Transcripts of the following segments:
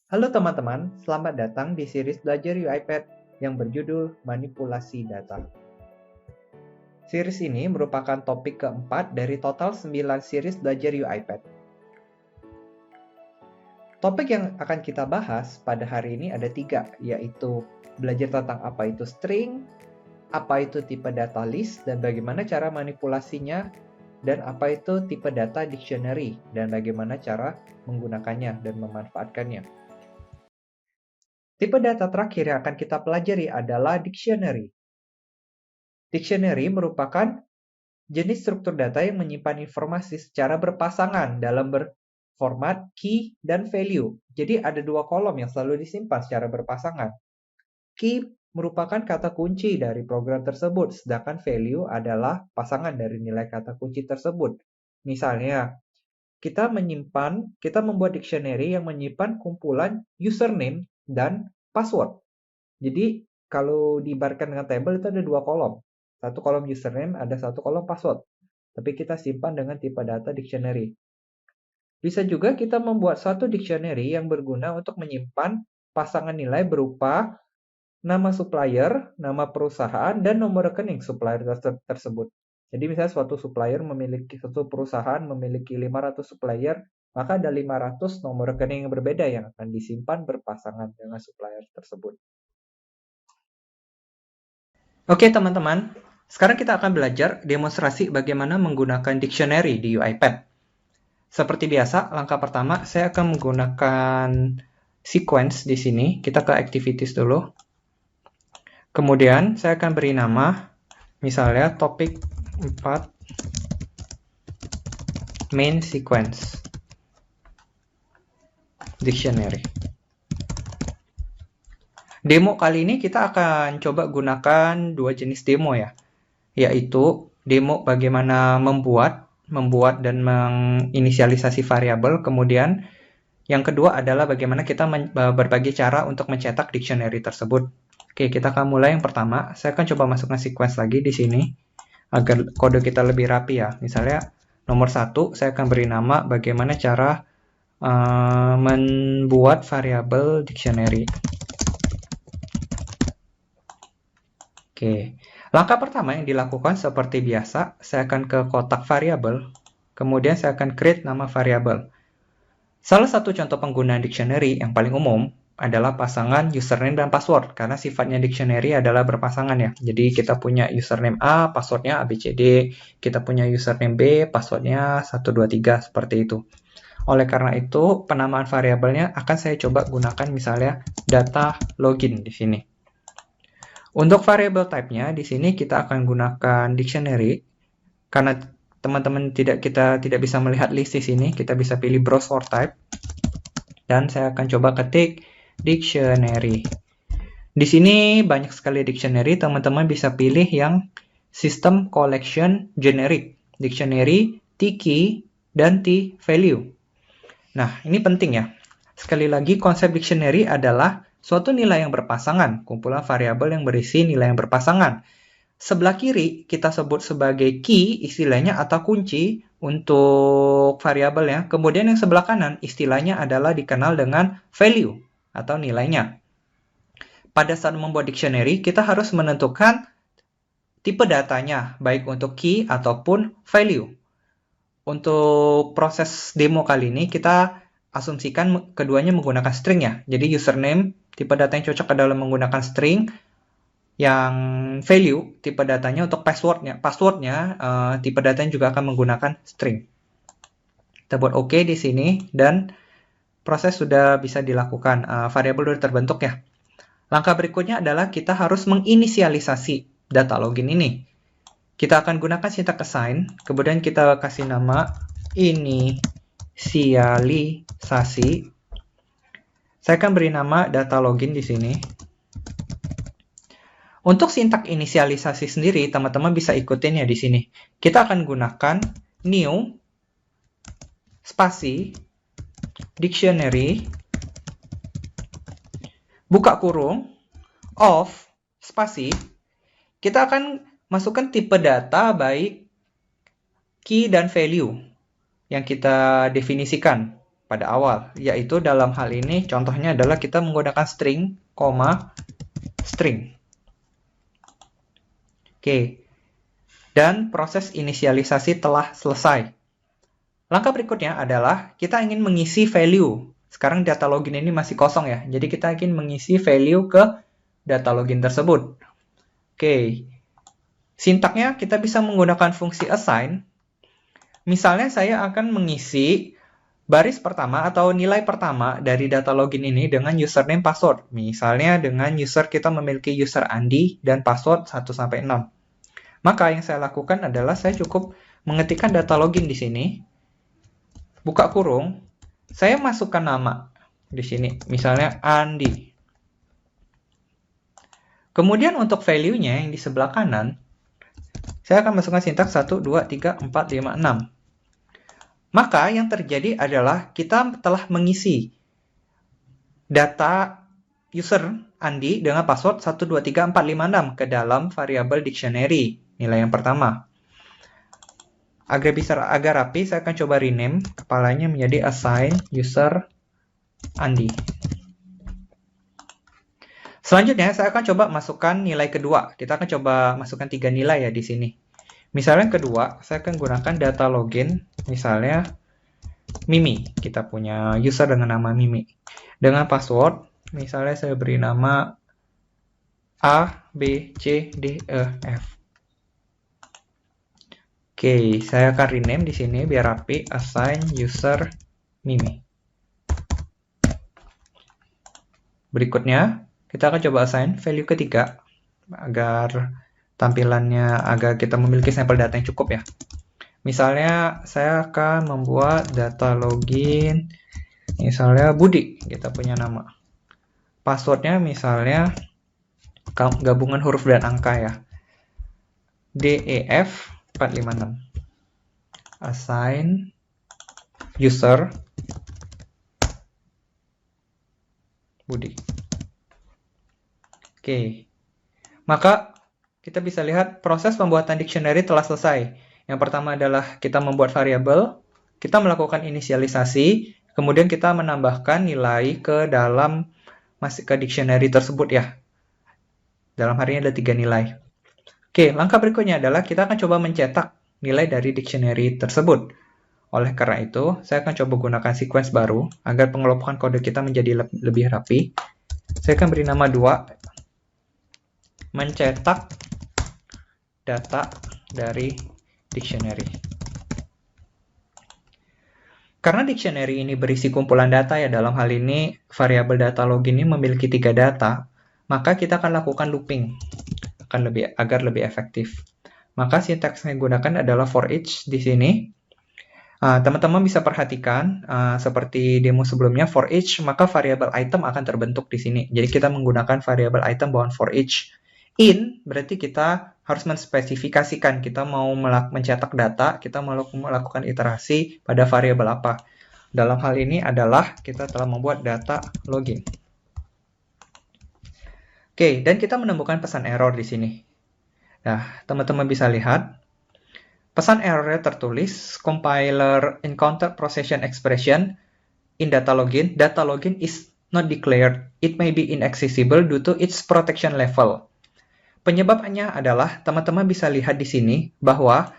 Halo teman-teman, selamat datang di series Belajar UiPath yang berjudul Manipulasi Data. Series ini merupakan topik keempat dari total 9 series Belajar UiPath. Topik yang akan kita bahas pada hari ini ada 3, yaitu belajar tentang apa itu string, apa itu tipe data list, dan bagaimana cara manipulasinya, dan apa itu tipe data dictionary, dan bagaimana cara menggunakannya dan memanfaatkannya. Tipe data terakhir yang akan kita pelajari adalah dictionary. Dictionary merupakan jenis struktur data yang menyimpan informasi secara berpasangan dalam berformat key dan value. Jadi ada 2 kolom yang selalu disimpan secara berpasangan. Key merupakan kata kunci dari program tersebut, sedangkan value adalah pasangan dari nilai kata kunci tersebut. Misalnya, kita membuat dictionary yang menyimpan kumpulan username dan password. Jadi, kalau diibaratkan dengan table itu ada 2 kolom. Satu kolom username, ada satu kolom password. Tapi kita simpan dengan tipe data dictionary. Bisa juga kita membuat suatu dictionary yang berguna untuk menyimpan pasangan nilai berupa nama supplier, nama perusahaan, dan nomor rekening supplier tersebut. Jadi misalnya suatu perusahaan memiliki 500 supplier, maka ada 500 nomor rekening yang berbeda yang akan disimpan berpasangan dengan supplier tersebut. Oke teman-teman, sekarang kita akan belajar demonstrasi bagaimana menggunakan dictionary di UiPath. Seperti biasa, langkah pertama saya akan menggunakan sequence di sini. Kita ke activities dulu. Kemudian saya akan beri nama, misalnya topik 4 main sequence dictionary. Demo kali ini kita akan coba gunakan 2 jenis demo ya, yaitu demo bagaimana membuat dan menginisialisasi variabel, kemudian yang kedua adalah bagaimana kita berbagai cara untuk mencetak dictionary tersebut. Oke, kita akan mulai yang pertama. Saya akan coba masukkan sequence lagi di sini agar kode kita lebih rapi ya. Misalnya nomor 1, saya akan beri nama bagaimana cara membuat variabel dictionary. Oke, langkah pertama yang dilakukan seperti biasa, saya akan ke kotak variabel, kemudian saya akan create nama variabel. Salah satu contoh penggunaan dictionary yang paling umum adalah pasangan username dan password, karena sifatnya dictionary adalah berpasangan ya. Jadi kita punya username A, passwordnya ABCD, kita punya username B, passwordnya 123, seperti itu. Oleh karena itu, penamaan variabelnya akan saya coba gunakan misalnya data login di sini. Untuk variable type-nya, di sini kita akan gunakan dictionary, karena teman-teman tidak bisa melihat list di sini, kita bisa pilih browse for type, dan saya akan coba ketik dictionary. Di sini banyak sekali dictionary, teman-teman bisa pilih yang system collection generic, dictionary, T-key, dan T-value. Nah, ini penting ya. Sekali lagi, konsep dictionary adalah suatu nilai yang berpasangan, kumpulan variabel yang berisi nilai yang berpasangan. Sebelah kiri kita sebut sebagai key istilahnya atau kunci untuk variabelnya. Kemudian yang sebelah kanan istilahnya adalah dikenal dengan value atau nilainya. Pada saat membuat dictionary, kita harus menentukan tipe datanya, baik untuk key ataupun value. Untuk proses demo kali ini, kita asumsikan keduanya menggunakan string ya. Jadi username, tipe data yang cocok adalah menggunakan string. Yang value, tipe datanya untuk passwordnya tipe datanya juga akan menggunakan string. Kita buat OK di sini, dan proses sudah bisa dilakukan. Variabel sudah terbentuk ya. Langkah berikutnya adalah kita harus menginisialisasi data login ini. Kita akan gunakan sintak assign, kemudian kita kasih nama inisialisasi. Saya akan beri nama data login di sini. Untuk sintak inisialisasi sendiri, teman-teman bisa ikutin ya di sini. Kita akan gunakan new spasi dictionary buka kurung of spasi. Kita akan masukkan tipe data baik key dan value yang kita definisikan. pada awal, yaitu dalam hal ini contohnya adalah kita menggunakan string, string. Oke, dan proses inisialisasi telah selesai. Langkah berikutnya adalah kita ingin mengisi value. Sekarang data login ini masih kosong ya, jadi kita ingin mengisi value ke data login tersebut. Oke, sintaknya kita bisa menggunakan fungsi assign. Misalnya saya akan mengisi baris pertama atau nilai pertama dari data login ini dengan username password. Misalnya dengan user kita memiliki user Andi dan password 1-6. Maka yang saya lakukan adalah saya cukup mengetikkan data login di sini. Buka kurung, saya masukkan nama di sini, misalnya Andi. Kemudian untuk value-nya yang di sebelah kanan, saya akan masukkan sintaks 1, 2, 3, 4, 5, 6. Maka yang terjadi adalah kita telah mengisi data user Andi dengan password 1, 2, 3, 4, 5, 6 ke dalam variabel dictionary, nilai yang pertama. Agar rapi, saya akan coba rename kepalanya menjadi assign user Andi. Selanjutnya, saya akan coba masukkan nilai kedua. Kita akan coba masukkan 3 nilai ya di sini. Misalnya yang kedua, saya akan gunakan data login, misalnya Mimi. Kita punya user dengan nama Mimi. Dengan password, misalnya saya beri nama A, B, C, D, E, F. Oke, saya akan rename di sini biar rapi, assign user Mimi. Berikutnya, kita akan coba assign value ketiga agar tampilannya agar kita memiliki sampel data yang cukup ya. Misalnya saya akan membuat data login, misalnya Budi, kita punya nama. Passwordnya misalnya gabungan huruf dan angka ya. DEF 456. Assign user Budi. Oke. Maka kita bisa lihat proses pembuatan dictionary telah selesai. Yang pertama adalah kita membuat variabel, kita melakukan inisialisasi, kemudian kita menambahkan nilai ke dalam dictionary tersebut ya. Dalam hari ini ada 3 nilai. Oke, langkah berikutnya adalah kita akan coba mencetak nilai dari dictionary tersebut. Oleh karena itu, saya akan coba gunakan sequence baru agar pengelompokan kode kita menjadi lebih rapi. Saya akan beri nama 2, mencetak data dari dictionary. Karena dictionary ini berisi kumpulan data ya, dalam hal ini variabel data login ini memiliki 3 data, maka kita akan lakukan looping agar lebih efektif. Maka sintaks yang digunakan adalah for each di sini. Teman-teman bisa perhatikan seperti demo sebelumnya, for each maka variabel item akan terbentuk di sini. Jadi kita menggunakan variabel item bawaan for each. In berarti kita harus menspesifikasikan kita mau mencetak data, kita mau melakukan iterasi pada variabel apa. Dalam hal ini adalah kita telah membuat data login. Oke, dan kita menemukan pesan error di sini. Nah, teman-teman bisa lihat pesan errornya tertulis compiler encounter procession expression in data login. Data login is not declared. It may be inaccessible due to its protection level. Penyebabnya adalah teman-teman bisa lihat di sini bahwa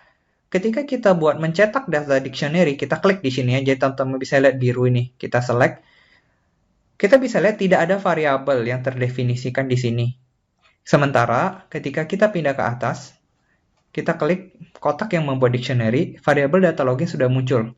ketika kita buat mencetak data dictionary, kita klik di sini ya, jadi teman-teman bisa lihat biru ini, kita select. Kita bisa lihat tidak ada variabel yang terdefinisikan di sini. Sementara ketika kita pindah ke atas, kita klik kotak yang membuat dictionary, variabel data login sudah muncul.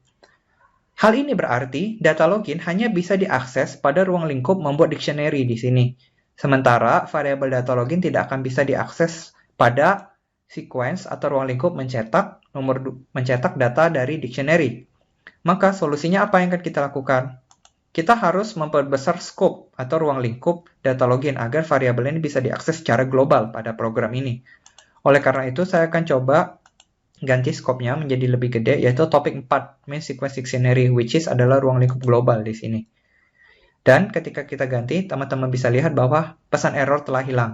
Hal ini berarti data login hanya bisa diakses pada ruang lingkup membuat dictionary di sini. Sementara variabel data login tidak akan bisa diakses pada sequence atau ruang lingkup mencetak data dari dictionary. Maka solusinya apa yang akan kita lakukan? Kita harus memperbesar scope atau ruang lingkup data login agar variabel ini bisa diakses secara global pada program ini. Oleh karena itu, saya akan coba ganti scope-nya menjadi lebih gede, yaitu topik 4, main sequence dictionary, which is adalah ruang lingkup global di sini. Dan ketika kita ganti, teman-teman bisa lihat bahwa pesan error telah hilang.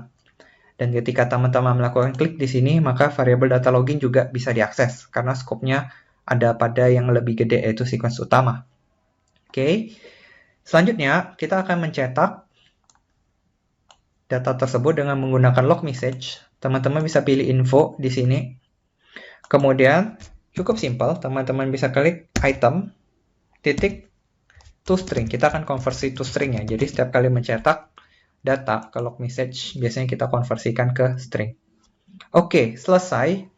Dan ketika teman-teman melakukan klik di sini, maka variabel data login juga bisa diakses, karena scope-nya ada pada yang lebih gede, yaitu sequence utama. Oke. Selanjutnya, kita akan mencetak data tersebut dengan menggunakan log message. Teman-teman bisa pilih info di sini. Kemudian, cukup simpel, teman-teman bisa klik item, titik, to string. Kita akan konversi to string ya. Jadi setiap kali mencetak data ke log message, biasanya kita konversikan ke string. Oke, selesai.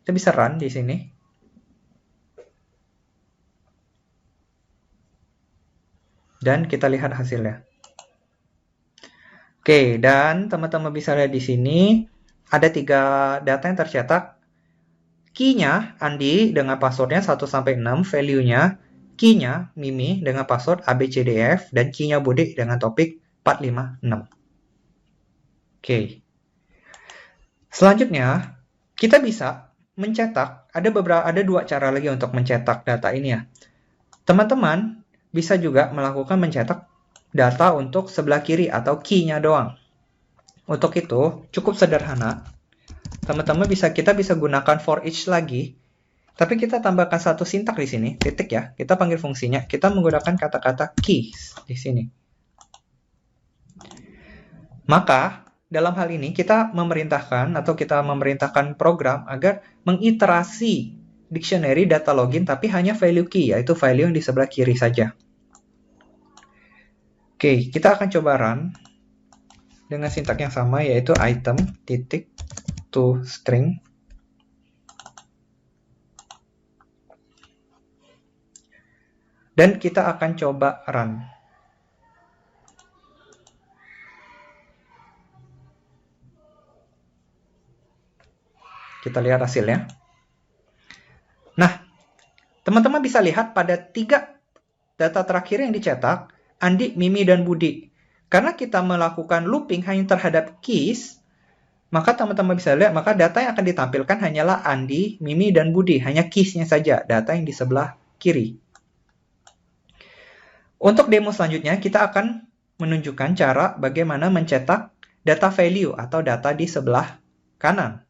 Kita bisa run di sini. Dan kita lihat hasilnya. Oke, dan teman-teman bisa lihat di sini ada 3 data yang tercetak. Key-nya Andi dengan passwordnya 1-6, value-nya, key-nya Mimi dengan password ABCDF, dan key-nya Budi dengan topik 456. Oke. Selanjutnya, kita bisa mencetak, ada 2 cara lagi untuk mencetak data ini ya. Teman-teman bisa juga melakukan mencetak data untuk sebelah kiri atau key-nya doang. Untuk itu, cukup sederhana. Teman-teman kita bisa gunakan for each lagi, tapi kita tambahkan satu sintak di sini, titik ya. Kita panggil fungsinya, kita menggunakan kata-kata keys di sini. Maka, dalam hal ini kita memerintahkan program agar mengiterasi dictionary data login tapi hanya value key, yaitu value yang di sebelah kiri saja. Oke, kita akan coba run dengan sintak yang sama, yaitu item titik to string. Dan kita akan coba run. Kita lihat hasilnya. Nah, teman-teman bisa lihat pada 3 data terakhir yang dicetak, Andi, Mimi, dan Budi. Karena kita melakukan looping hanya terhadap keys, maka teman-teman bisa lihat, maka data yang akan ditampilkan hanyalah Andi, Mimi, dan Budi. Hanya keys-nya saja, data yang di sebelah kiri. Untuk demo selanjutnya, kita akan menunjukkan cara bagaimana mencetak data value atau data di sebelah kanan.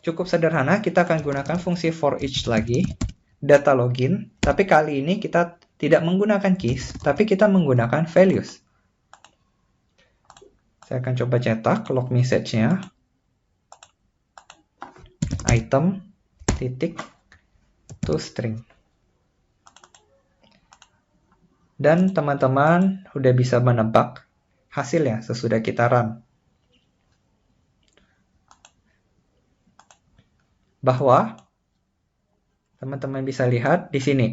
Cukup sederhana, kita akan gunakan fungsi for each lagi, data login, tapi kali ini kita tidak menggunakan keys, tapi kita menggunakan values. Saya akan coba cetak log message-nya. Item, titik, to string. Dan teman-teman udah bisa menebak hasilnya sesudah kita run. Bahwa teman-teman bisa lihat di sini.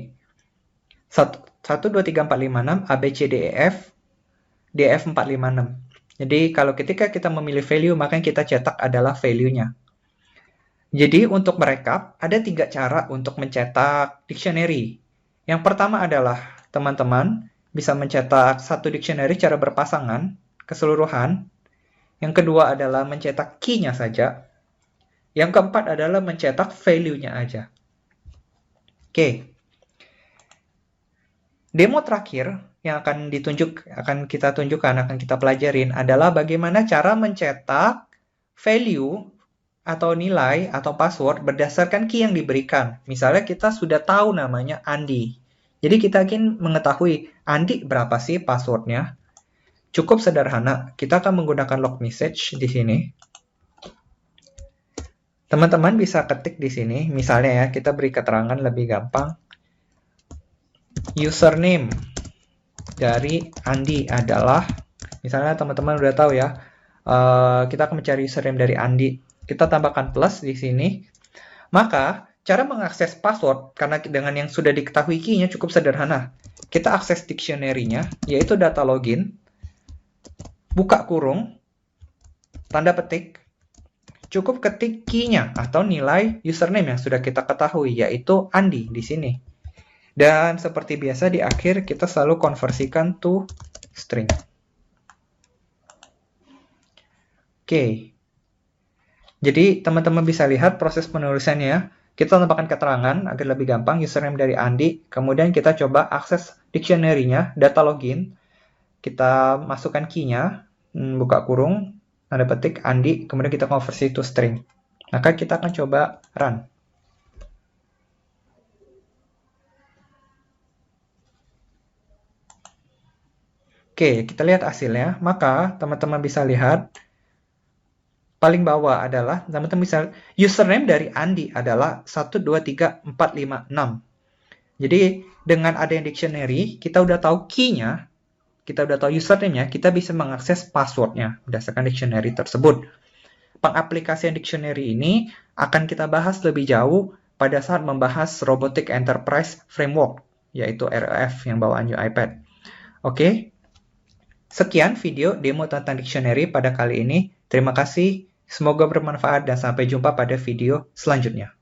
1, 2, 3, 4, 5, 6, A, B, C, D, E, F, D, F, 4, 5, 6. Jadi, ketika kita memilih value, maka yang kita cetak adalah value-nya. Jadi, untuk merekap, ada 3 cara untuk mencetak dictionary. Yang pertama adalah, teman-teman bisa mencetak satu dictionary secara berpasangan, keseluruhan. Yang kedua adalah mencetak key-nya saja. Yang keempat adalah mencetak value-nya aja. Oke. Demo terakhir yang akan kita tunjukkan, akan kita pelajarin adalah bagaimana cara mencetak value atau nilai atau password berdasarkan key yang diberikan. Misalnya kita sudah tahu namanya Andi. Jadi kita ingin mengetahui Andi berapa sih passwordnya. Cukup sederhana. Kita akan menggunakan log message di sini. Teman-teman bisa ketik di sini. Misalnya ya, kita beri keterangan lebih gampang. Username dari Andi adalah, misalnya teman-teman udah tahu ya, kita akan mencari username dari Andi. Kita tambahkan plus di sini. Maka, cara mengakses password, karena dengan yang sudah diketahui key-nya cukup sederhana. Kita akses dictionary-nya, yaitu data login, buka kurung, tanda petik, cukup ketik key-nya atau nilai username yang sudah kita ketahui, yaitu Andi di sini. Dan seperti biasa di akhir kita selalu konversikan to string. Oke. Jadi teman-teman bisa lihat proses penulisannya. Kita tambahkan keterangan agar lebih gampang, username dari Andi. Kemudian kita coba akses dictionary-nya, data login. Kita masukkan key-nya, buka kurung, tanda petik Andi, kemudian kita konversi to string. Maka kita akan coba run. Oke, kita lihat hasilnya. Maka, teman-teman bisa lihat, paling bawah adalah, teman-teman bisa, username dari Andi adalah 123456. Jadi, dengan adanya dictionary, kita udah tahu key-nya, kita udah tahu username-nya, kita bisa mengakses password-nya berdasarkan dictionary tersebut. Pengaplikasian dictionary ini akan kita bahas lebih jauh pada saat membahas Robotic Enterprise Framework, yaitu REF yang bawaan iPad. Oke, sekian video demo tentang dictionary pada kali ini. Terima kasih, semoga bermanfaat dan sampai jumpa pada video selanjutnya.